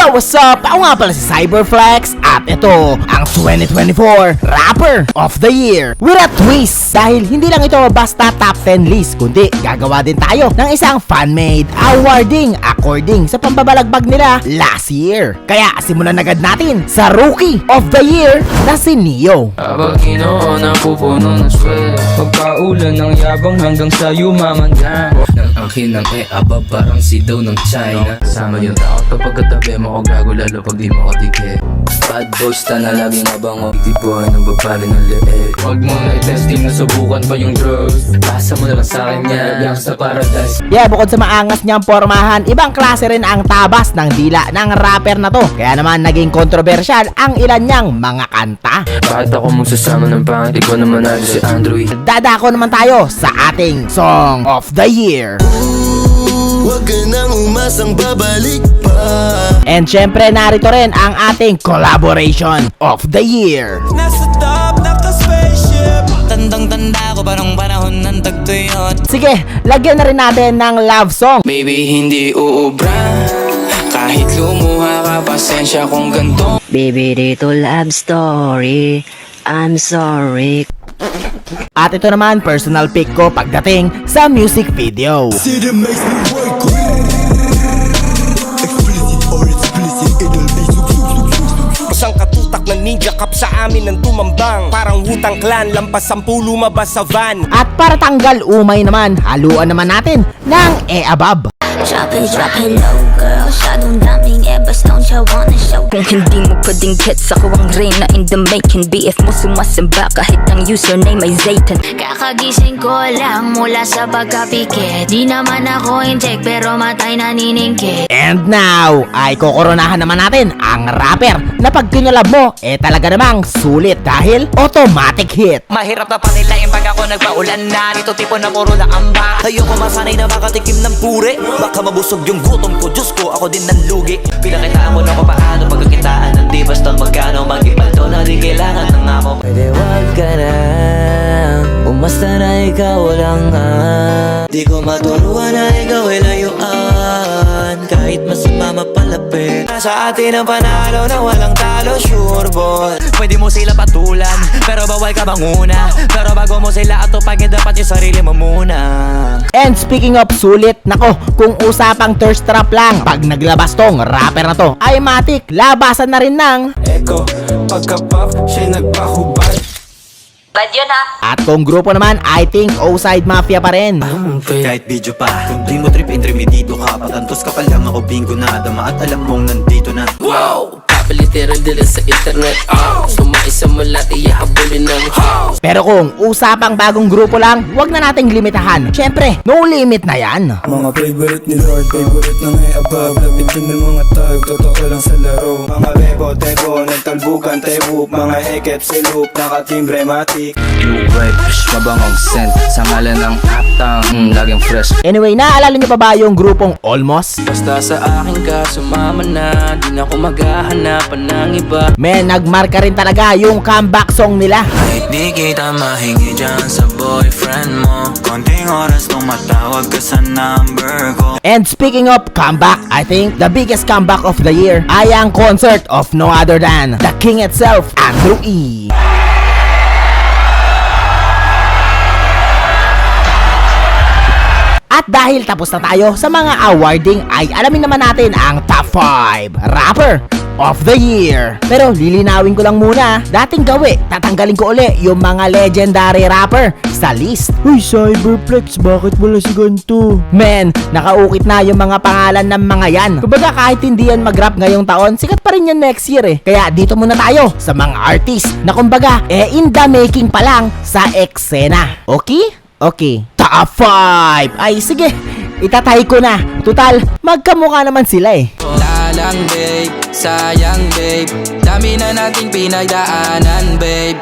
Yo, what's up? Ako nga pala si Cyberflex at ito ang 2024 Rapper of the Year with a twist. Dahil hindi lang ito basta top 10 list, kundi gagawa din tayo ng isang fan-made awarding according sa pambabalagbag nila last year. Kaya simulan agad natin sa Rookie of the Year na si Neo. Habang ginoo na pupuno ng swel, pagkaulan ng yabang hanggang sa yumaman ka. Nang angkin ng aba parang sidaw ng China. Sama yung tao kapag katabi mo ko gago lalo pag di mo kadikit. Bad boys na laging abango, di boy nang babali ng leeg. Huwag mo na i-testing na subukan pa yung drugs. Pasa mo na lang sa akin yan, lang sa paradise. Yeah, bukod sa maangas niyang pormahan, ibang klase rin ang tabas ng dila ng rapper na to. Kaya naman naging kontrobersyal ang ilan niyang mga kanta. Bakit ako magsasama ng pangit? Ikaw naman natin si Andrew. Dadako naman tayo sa ating Song of the Year. Huwag ka nang umasang babalik pa. And syempre narito rin ang ating Collaboration of the Year. Nasa top, naka-spaceship. Tandang-tanda ko parang panahon ng tagtuyot. Sige, lagyan na rin natin ng love song. Baby, hindi uubra. Kahit lumuha ka, pasensya kung ganito. Baby, dito love story. I'm sorry. At ito naman, personal pick ko pagdating sa music video. City makes me work. Explicit or explicit, it'll be Isang katutak ng ninja kap sa amin ng tumambang. Parang Wu-Tang Clan, lampas 10 lumabas sa van. At para tanggal umay naman, haluan naman natin ng E-Abab. Drop it low, girl. Shadow daming basta don't you wanna show? Kung hindi mo pwedeng hits, ako ang reyna in the making. BF mo sumasamba kahit ang username ay Zayton. Kakagising ko lang mula sa pagkapikit. Di naman ako inject pero matay naniningkit. And now, ay kokoronahan naman natin ang rapper na pag kinalab mo, talaga namang sulit dahil automatic hit. Mahirap na panilain pag ako nagpaulan na. Dito tipo na puro na amba. Ayoko masanay na makatikim ng pure. Baka mabusog yung gutom ko. Diyos ko, ako din nanlugi. Pinakitaan mo na ko paano pagkakitaan. Hindi basta magkano. Mag-ipalto na di kailangan ng amo. Pwede wag ka na. Umasta na ikaw lang nga. Di ko maturuan na ikaw ay layuan. Kahit masama mapalapit. Sa atin ang panalo na walang talo. Sure ball. Pwede mo sila patulan, pero bawal ka manguna. Pero bago mo sila atupagin, dapat yung sarili mo muna. And speaking of sulit, nako, kung usapang thirst trap lang, pag naglabas tong rapper na to, ay matik, labasan na rin ng Eko, pagka-puff, siya'y nagpahubad. Bad yun ha? at kung grupo naman, I think O-Side Mafia pa rin. Kahit video pa, kung di mo trip intermedito ka. Pagantos ka pa lang ako bingo na dama at alam mong nandito na. Wow! Kapaliteran nila sa internet. Sumaisa mo lahat, iyahabulin ng Pero kung usapang bagong grupo lang, wag na nating limitahan. Syempre, no limit na yan. Mga favorite ni Lord, favorite ng above. Lapitin ng mga tag, totoo lang sa laro. Mga bebo, nagtalbukan, tebo. Mga ekep, silup, nakatimbre, matik. New vibe, fresh mabangong scent. Sa ngalan ng uptown, laging fresh. Anyway, naalala niyo pa ba yung grupong Almost? Basta sa akin ka, sumama na. Di na ako maghahanapan ng iba. Men, nagmarka rin talaga yung comeback song nila. Kahit di kita mahingi dyan sa boyfriend mo. Konting oras tumatawag ka sa number ko. And speaking of comeback, I think the biggest comeback of the year ay ang concert of no other than the king itself, Andrew E. At dahil tapos na tayo sa mga awarding, ay alamin naman natin ang top 5 Rapper of the Year. Pero lilinawin ko lang muna, dating gawi, tatanggalin ko uli yung mga legendary rapper sa list. Uy, Cyberflex, bakit wala si ganito? Men, nakaukit na yung mga pangalan ng mga yan. Kumbaga kahit hindi yan mag-rap ngayong taon, sikat pa rin yan next year eh. Kaya dito muna tayo sa mga artist na kumbaga in the making pa lang sa eksena. Okay? Okay. Top 5! Ay sige, itatay ko na. Total, magkamukha naman sila eh. Lalang babe, sayang babe. Dami na nating pinagdaanan babe.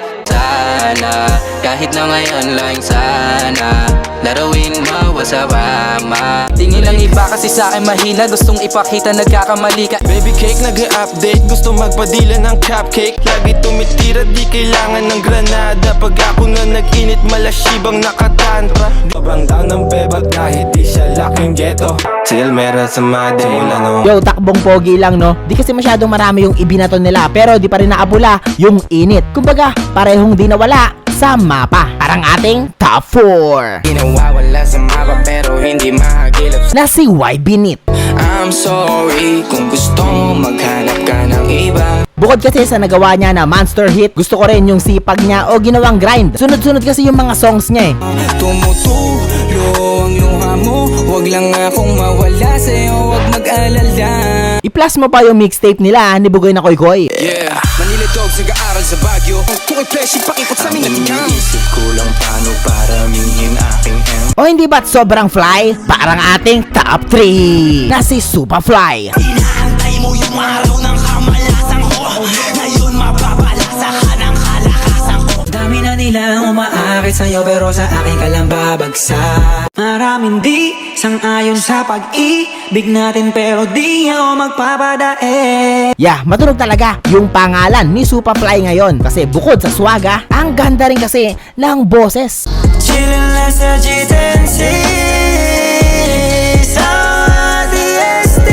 sana kahit na ngayon lang sana laruin mo sa mama. Tingin lang iba kasi sa akin mahina, gustong ipakita nagkakamali ka. Baby cake nag-update, gusto magpadila ng cupcake. Lagi tumitira, di kailangan ng granada. Pag ako na nag-init, malasibang nakatantra. Sobrang down ng bebag kahit di siya laking ghetto. Still meron sa madi, wala no. Yo, takbong pogi lang no. Di kasi masyadong marami yung ibinato nila, pero di pa rin naabula yung init. Kumbaga, parehong di nawala sa mapa. Parang ating top 4 Inawawala sa mapa pero hindi mahagilap. na si YB Nit. I'm sorry kung gusto mo maghanap ka ng iba. Bukod kasi sa nagawa niya na monster hit, gusto ko rin yung sipag niya o ginawang grind. Sunod-sunod kasi yung mga songs niya eh. Tumutulo ang luha mo, wag lang akong mawala sa'yo, wag mag-alala. I-plus mo pa yung mixtape nila ni Bugoy na Koy Koy. Yeah, Manila Dogs nag-aaral sa Baguio. Kung i-flash, ipakikot sa amin at ikaw. Isip ko lang paano paramihin aking O hindi ba't sobrang fly? Parang ating top 3 na si Superfly. Inaantay mo yung araw ng kamalasan ko. Ngayon mapabalasa ka ng kalakasan ko. Dami na nilang umaakit sa'yo pero sa akin ka lang babagsak. Maraming di sang-ayon sa pag-ibig natin pero di ako magpapadae. Yeah, matunog talaga yung pangalan ni Superfly ngayon. Kasi bukod sa swaga, ang ganda rin kasi ng boses. Chillin' lang sa GTNC sa DST.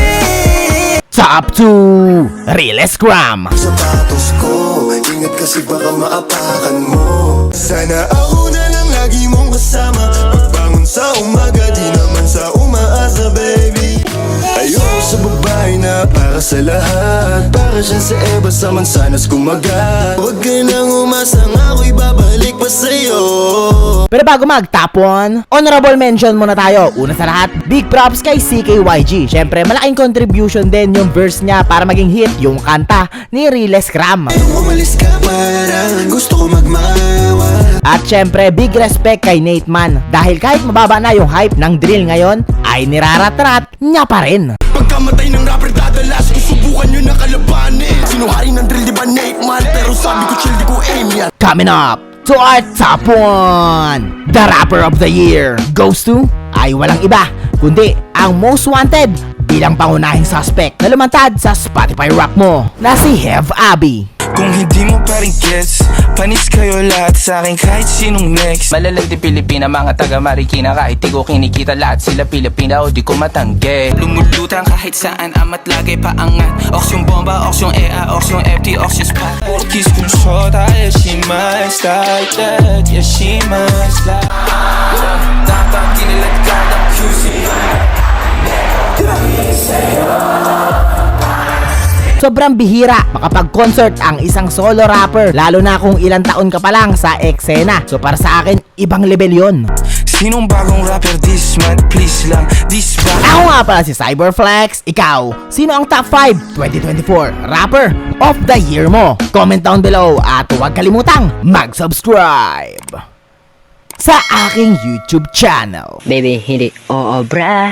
Top 2, Realest Gram. Sapatos ko, ingat kasi baka maapakan mo. Sana ako na lang lagi mong kasama. Pagbangon sa umaga, di naman sa umaasa, baby. Ayoko sa babae na para sa lahat. Para siya sa Eva sa mansanas kumagat. Huwag ka nang umasa nga ako'y babalik pa sa'yo. Pero bago mag top 1, honorable mention muna tayo. Una sa lahat, big props kay CKYG. Syempre, malaking contribution din yung verse niya para maging hit yung kanta ni Realest Gram. Umalis ka parang gusto ko magmawa. At syempre, big respect kay Nate Man. Dahil kahit mababa na yung hype ng drill ngayon, ay nirarat-rat niya pa rin. Pagkamatay ng rapper dadalas kung subukan nyo na kalabanin. Sinuhari ng drill di ba Nate Man? Pero sabi ko chill di ko aim yan. Coming up to our top 1, the rapper of the year goes to ay walang iba kundi ang most wanted bilang pangunahing suspect na lumantad sa Spotify Rap mo na si Hev Abi. Kung hindi mo pa rin gets, panis kayo lahat sa akin kahit sinong next. Malalandi Pilipina, mga taga Marikina. Kahit di ko kinikita, lahat sila Pilipina o di ko matanggi. Lumulutang kahit saan, amat lagi paangat. Oksyong bomba, oksyong EA, oksyong FT, oksyong spot. Kiss kong shota, yeah she my style, yeah she my style. Dapat kinilat ka ng QC. Sobrang bihira makapag-concert ang isang solo rapper, lalo na kung ilang taon ka pa lang sa eksena. So para sa akin, ibang level yun. Sinong bagong rapper this month? Please lang, this ba? Ako nga pala si Cyberflex. Ikaw, sino ang top 5 2024 rapper of the year mo? Comment down below at huwag kalimutang mag-subscribe sa aking YouTube channel. Baby, hindi oo bra.